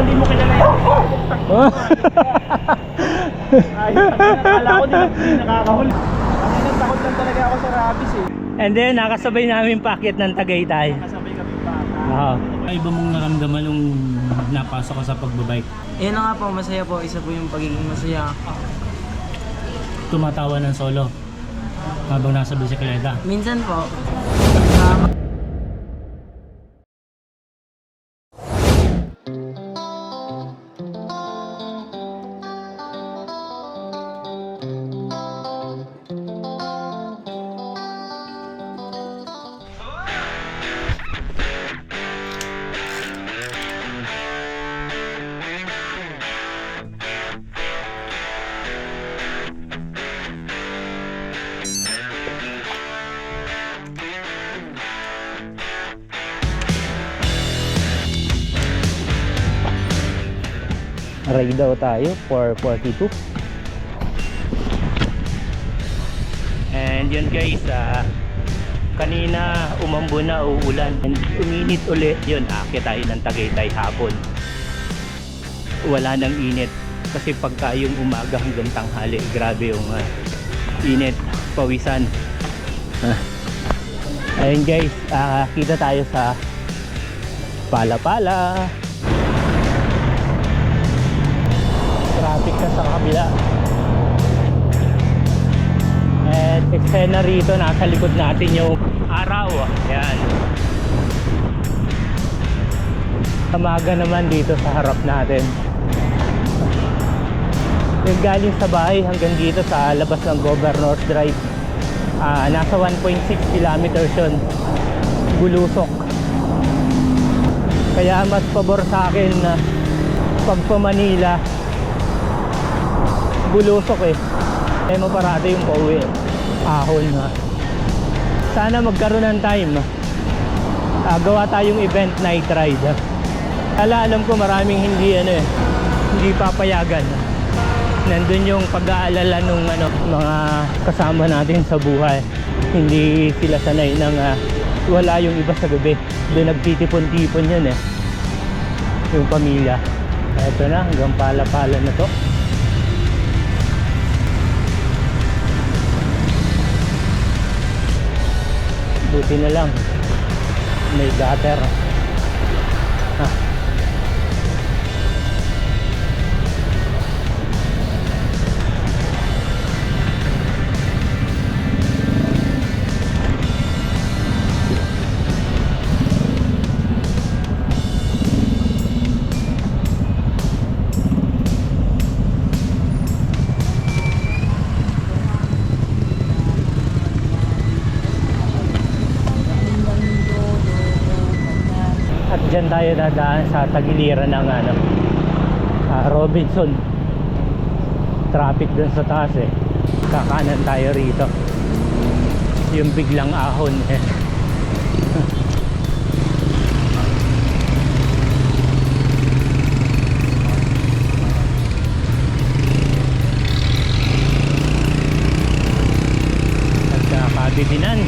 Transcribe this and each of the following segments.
parang di mo kilala yun. Akala ko di nakakahuli. Ang takot lang talaga ako sa rabies eh. And then nakasabay namin paakyat ng Tagaytay. Nakasabay kami bata. Oo. Iba mong naramdaman nung napasok ka sa pagbabike? Ayun na nga po, masaya po. Isa po yung pagiging masaya. Tumatawa ng solo habang nasa bisikleta. Minsan po, Ride daw tayo for 42. And yun guys, kanina umambo na, uulan and uminit ulit. Yun, aakyat tayo ng Tagaytay hapon. Wala nang init kasi pagka yung umaga hanggang tanghali, grabe yung init, pawisan. Ayun guys, kita tayo sa Pala-Pala. Traffic na sa kabila. At eksena rito, nasa likod natin yung araw. Ayan. Tamaga naman dito sa harap natin. Yung galing sa bahay hanggang dito sa labas ng Governor's Drive, nasa 1.6 kilometers yun. Bulusok. Kaya mas pabor sa akin na pag pa Manila, bulusok eh. Maparate yung pauwi. Ahon na. Sana magkaroon ng time. Gawa tayong event night ride. Alam ko maraming hindi papayagan. Nandun yung pag-aalala nung mga kasama natin sa buhay. Hindi sila sanay ng wala yung iba sa gabi. Doon nagtitipon-tipon yun eh. Yung pamilya. Eto na, hanggang Pala-Pala na to. Buti na lang may gutter. Diyan tayo dadaan sa tagiliran ng Robinson. Traffic dun sa taas eh. Kakanan tayo rito. Yung biglang ahon eh. At kabibinan.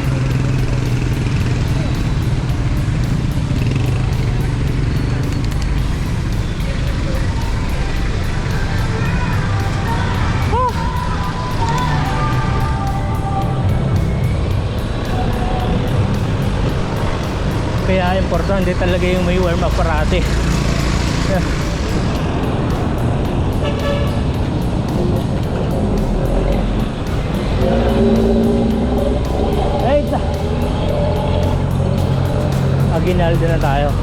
Kaya importante talaga yung may warm up parati. Right. Aguinaldo na tayo.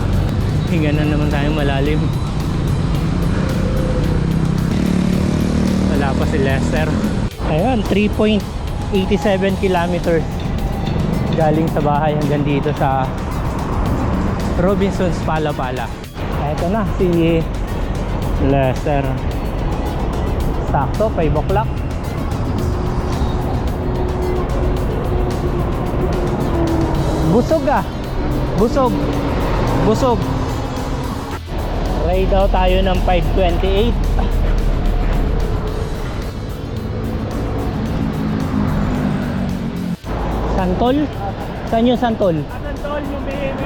Hinga na naman tayo malalim. Wala pa si Lester. Ayun, 3.87 kilometers galing sa bahay hanggang dito sa Robinson's Pala-Pala. Ito na si Lester. Sakto, 5 o'clock. Busog ah. Busog. Ride daw tayo ng 5:28. Santol? Saan yung Santol? Santol, yung may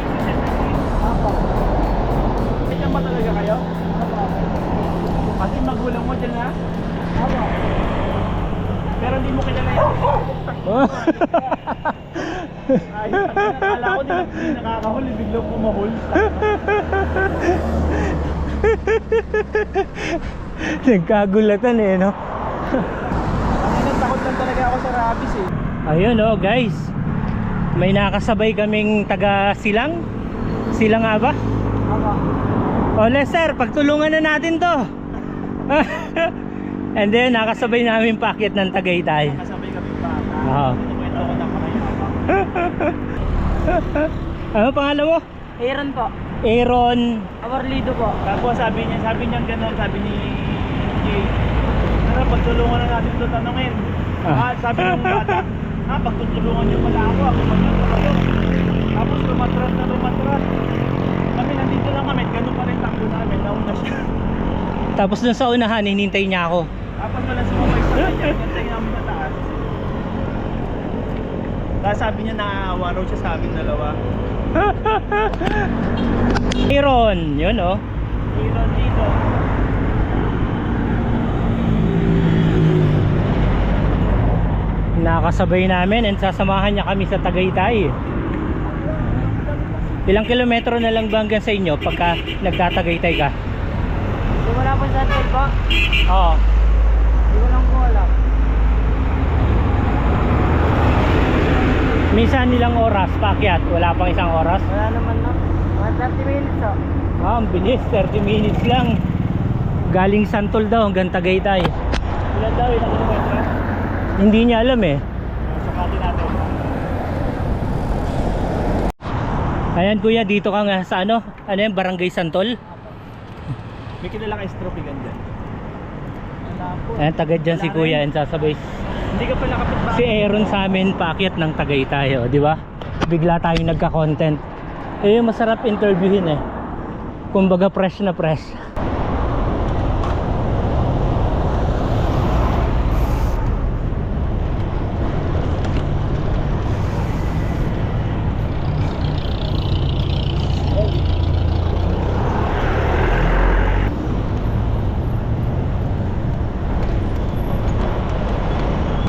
Ganyan ba talaga kayo? Kasi magulang mo dyan ha? Awa. Pero hindi mo kilala yan. Ay, nakala ko hindi nakakahuli, biglang pumahul. Nagkagulatan eh, no? Ang takot lang talaga ako sa rabies eh. Ayun oh guys, may nakasabay kaming taga Silang. Silang nga ba? O Lester, pagtulungan na natin to. And then nakasabay namin paakyat ng Tagaytay. Kasabay kami bata. Oo. Kwento ko na pakayama. Ano pangalan mo? Aaron po. Aaron. Awarlido po. Tapos sabi niya gano'n, sabi ni Jay, tara pagtulungan na natin ito tanongin. Sabi ng bata, pagtutulungan niyo pala ako magtutulungan kayo. Tapos lumatras na lumatras. Kami nandito lang kami, gano'n pa rin takbo namin, nauna siya. Tapos dun sa unahan, hinintay niya ako. Tapos wala sumabay sa kanya, nantay namin sa taas. Tapos sabi niya naaawa raw siya sa amin dalawa. Aaron, yun oh. Aaron dito. Nakasabay namin and sasamahan niya kami sa Tagaytay. Ilang kilometro na lang ba hanggang sa inyo pagka nagtatagaytay ka? Wala po sa hotel po. Oo. Hindi ko lang po alam. Minsan ilang oras paakyat? Wala pang isang oras? Wala naman no. 30 minutes oh. Ang bilis, 30 minutes lang. Galing Santol daw hanggang Tagaytay. Ilan daw, ilang kilometro? Hindi niya alam eh. Sukatin natin. Ayan kuya, dito ka nga sa ano? Ano yan? Barangay Santol? May kilala ka estropigan dyan. Wala po. Ayan, tagad dyan si kuya and sasabay Hindi ka pala kapit si Aaron sa amin paakyat ng Tagaytay, oh, di ba? Bigla tayong nagka-content. Eh, masarap interviewin eh. Kumbaga fresh na fresh.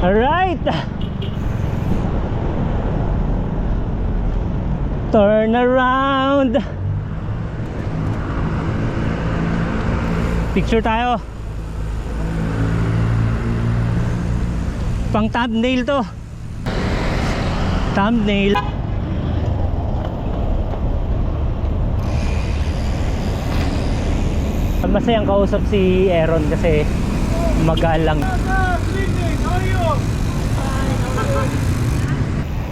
Alright, turn around. Picture tayo. Pang thumbnail to. Thumbnail. Masayang kausap si Aaron kasi magalang.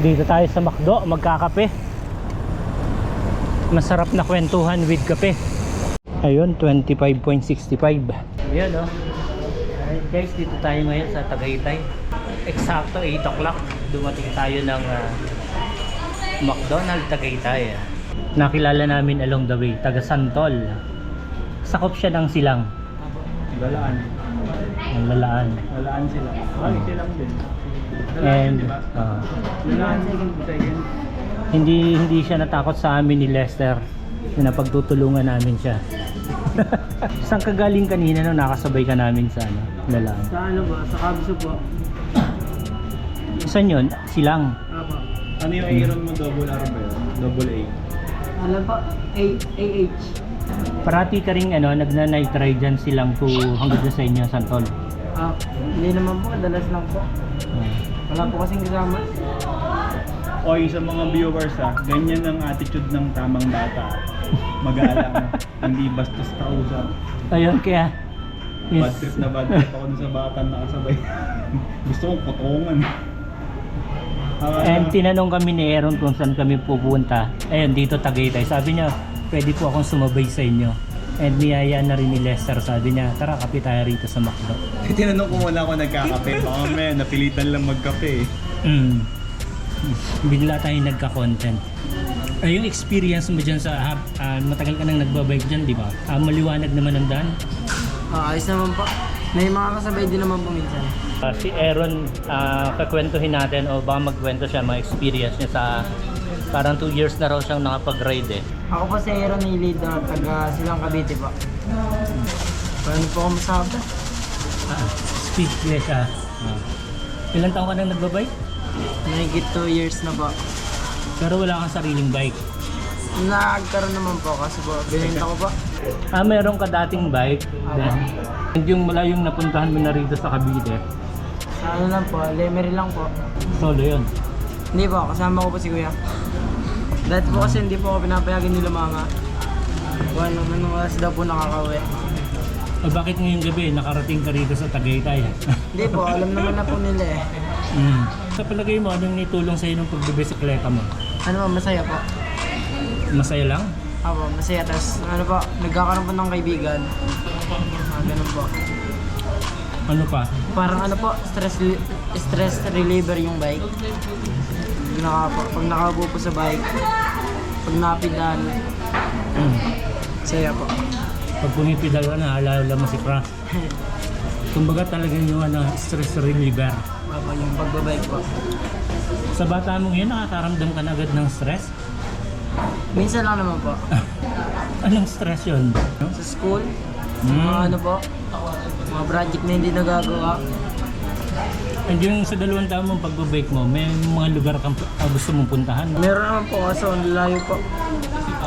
Dito tayo sa McDo, magkakape. Masarap na kwentuhan with kape. Ayun, 25.65. Ayun oh. Alright guys, dito tayo ngayon sa Tagaytay. Eksakto 8 o'clock. Dumating tayo ng McDonald's Tagaytay. Nakilala namin along the way, taga Santol. Sakop siya ng Silang. Lalaan. Ang Lalaan. Lalaan sila. Ay, silang din. And Lalaan second. hindi siya natakot sa amin ni Lester na napagtutulungan namin siya. Saan ka galing kanina nung nakasabay ka namin sa ano, Lalaan? Sa ano ba? Sa Kabiso po. Saan yun? Silang. Apa. Ano yung Aaron mo? Double R ba yun? Double A. Alam po, AH. Parati ka rin ano, nagna-night ride dyan Silang to hanggang sa inyo, Santol. Hindi naman po, dalas lang po. Wala po kasing kasama. Oy, sa mga viewers ganyan ang attitude ng tamang bata. Mag-aalang, hindi bastos kausap. Ayun, kaya Bad trip na bad trip ako dun sa bata na nakasabay. Gusto kong kotongan. And tinanong kami ni Aaron kung saan kami pupunta. Ayun, dito Tagaytay. Sabi niya, pwede po akong sumabay sa inyo. And niyaya na rin ni Lester. Sabi niya, tara, kape tayo rito sa McDo. Tinanong ko muna ako nagkakape. Baka may napilitan lang magkape. Bigla tayong nagka-content. Yung experience mo dyan sa matagal ka nang nagbabike dyan, di ba? Maliwanag naman ang daan. Ayos naman po. May mga kasabay din naman po minsan. Si Aaron, kakwentuhin natin o baka magkwento siya mga experience niya sa parang 2 years na raw siyang nakapag-ride eh. Ako po si Aaron Nilido, taga Silang Cavite po. Paano po ako masabi? Speechless ah. Ilang taon ka nang nagbabike? Mahigit 2 years na po. Pero wala kang sariling bike. Nagkaroon naman po kasi po, binenta ko po. Meron ka dating bike. Then, yung malayong napuntahan mo na rito sa Cavite. Sa ano lang po, Lemery lang po. Solo yun. Hindi po, kasama ko po si Kuya. Dahil po kasi hindi po ako pinapayagan nila mga. Kung anong oras daw po nakakauwi. O bakit ngayong gabi nakarating ka rito sa Tagaytay? Hindi po, alam naman na po nila eh. Sa palagay mo, anong nitulong sa'yo ng pagbibisikleta mo? Ano po, masaya po. Masaya lang? Apo, masaya. Tapos ano po, nagkakaroon po ng kaibigan. Ganun po. Ano pa? Parang ano po, stress reliever yung bike. Pag nakaupo po sa bike, pag napidan, saya po. Pag pumipidal ka na, alala mo si Crash. Kumbaga talaga yung stress reliever. Apo, yung pagbabike po. Sa bata mong yun, nakakaramdam ka na agad ng stress? Minsan lang naman po. Anong stress yun? No? Sa school, mga ano po, mga project na hindi nagagawa. And yung sa 2 taon mong pagbabike mo, may mga lugar kang gusto mong puntahan? Meron naman po kaso ang layo po.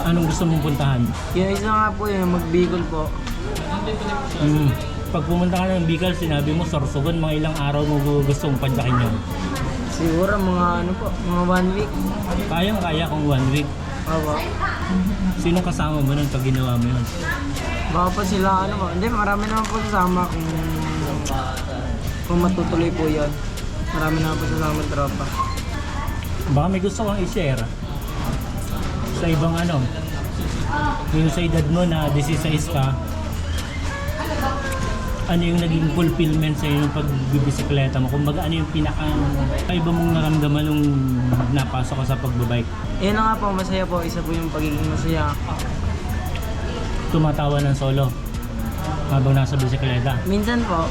Anong gusto mong puntahan? Yung isa nga po yung magbigol po. Pag pumunta ka ng Bicol, sinabi mo Sorsogon, mga ilang araw mo gusto mong padyakin yun? Siguro mga ano po, mga 1 week. Kayang-kaya kung 1 week. Apo. Sinong kasama mo nun pag ginawa mo yun? Baka po sila ano po. Hindi, marami naman po sasama kung matutuloy po yun. Marami naman po sasama ng tropa. Baka may gusto kang i-share sa ibang ano, yung sa edad mo na 16 ka, ano yung naging fulfillment sa iyo ng pagbibisikleta mo? Kumbaga ano yung iba mong naramdaman nung napasok ka sa pagbabike? Yun na nga po, masaya po. Isa po yung pagiging masaya. Tumatawa ng solo habang nasa bisikleta? Minsan po,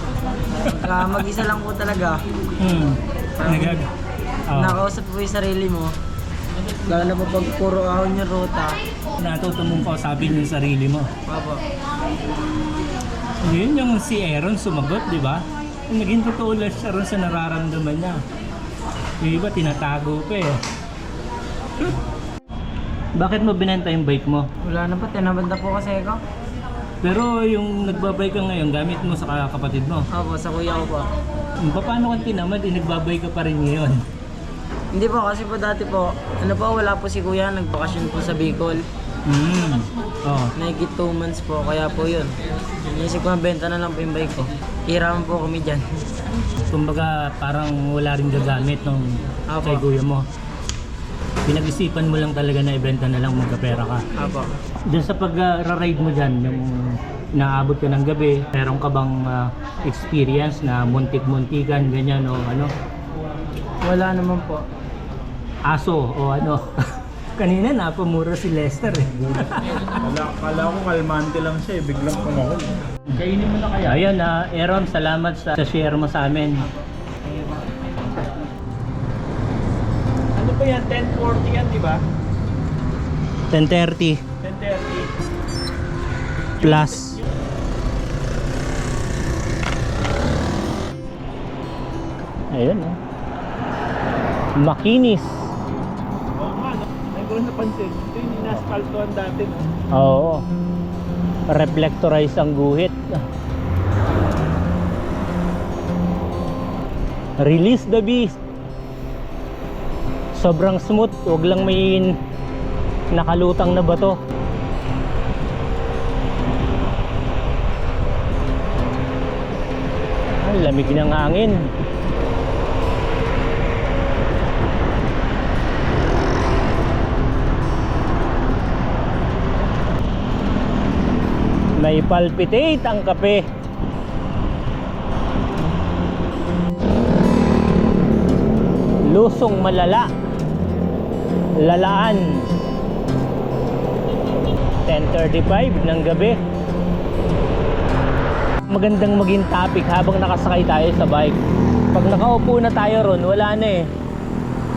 mag-isa lang po talaga. Nakausap po yung sarili mo. Lalo na po pag puro ahon yung ruta. Natuto mong kausapin yung sarili mo. Apo. Yun yung si Aaron sumagot, di ba? Naging totoo lang siya ron sa nararamdaman niya. Yung iba tinatago pa eh. Bakit mo binenta yung bike mo? Wala na po, tinabanda po kasi ako. Pero yung nagbabike ka ngayon, gamit mo sa kapatid mo. Opo, sa kuya ko po. Paano kang tinamad, nagbabike ka pa rin ngayon? Hindi po, kasi po dati po, ano po, wala po si kuya, nagbakasyon po sa Bicol. Oh. Nahigit 2 months po, kaya po yun. Inisip ko na benta na lang po yung bike ko. Hiraman po kami dyan. Kumbaga parang wala rin gagamit nung Apo. kay kuya mo. Pinag-isipan mo lang talaga na ibenta na lang magkapera ka. Apo. Diyan sa pag-ride mo dyan, yung naabot ka ng gabi, meron ka bang experience na muntik-muntikan, ganyan o ano? Wala naman po. Aso o ano? Kanina napamura si Lester eh. Kala ko kalmante lang siya eh, biglang kumahol. Kainin mo na kaya? Ayun Aaron, salamat sa share mo sa amin. Ano ba yan? 1040 yan, di ba? 10:30 1030. plus. Ayun makinis. Oo nga, no? Ngayon ko rin napansin. Ito yung inaspaltoan dati, no? Oo. Reflectorize ang guhit. Release the beast. Sobrang smooth, wag lang may nakalutang na bato. Ang lamig ng hangin. May palpitate ang kape. Lusong malala. Lalaan. 10:35 ng gabi. Magandang maging topic habang nakasakay tayo sa bike. Pag nakaupo na tayo ron, wala na eh.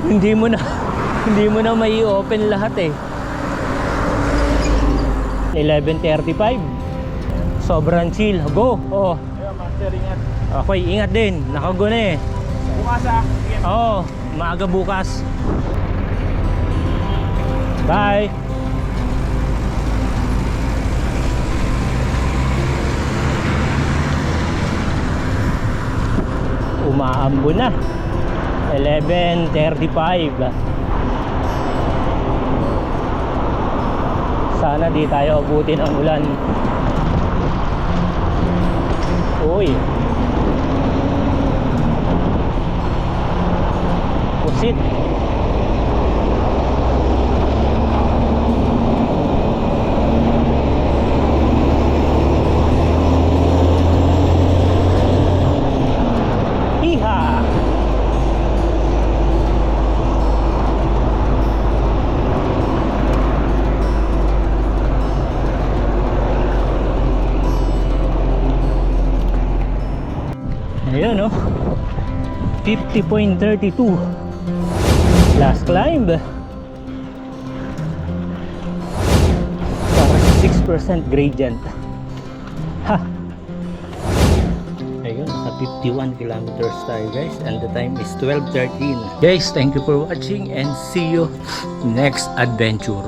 Hindi mo na may open lahat eh. 11:35. Sobrang chill. Go! Oh. Ayun, master, ingat. Okay, ingat din. Nakago na eh. Bukas ah. Sige. Oo, maaga bukas. Bye! Umaambo na. 11:35. Sana di tayo abutin ang ulan. Uy. Pusit. Iha. Ayun, no? 50.32. Last climb. Parang 6% gradient. Ha! Ayun, naka 51 kilometers tayo guys. And the time is 12:13. Guys, thank you for watching and see you next adventure.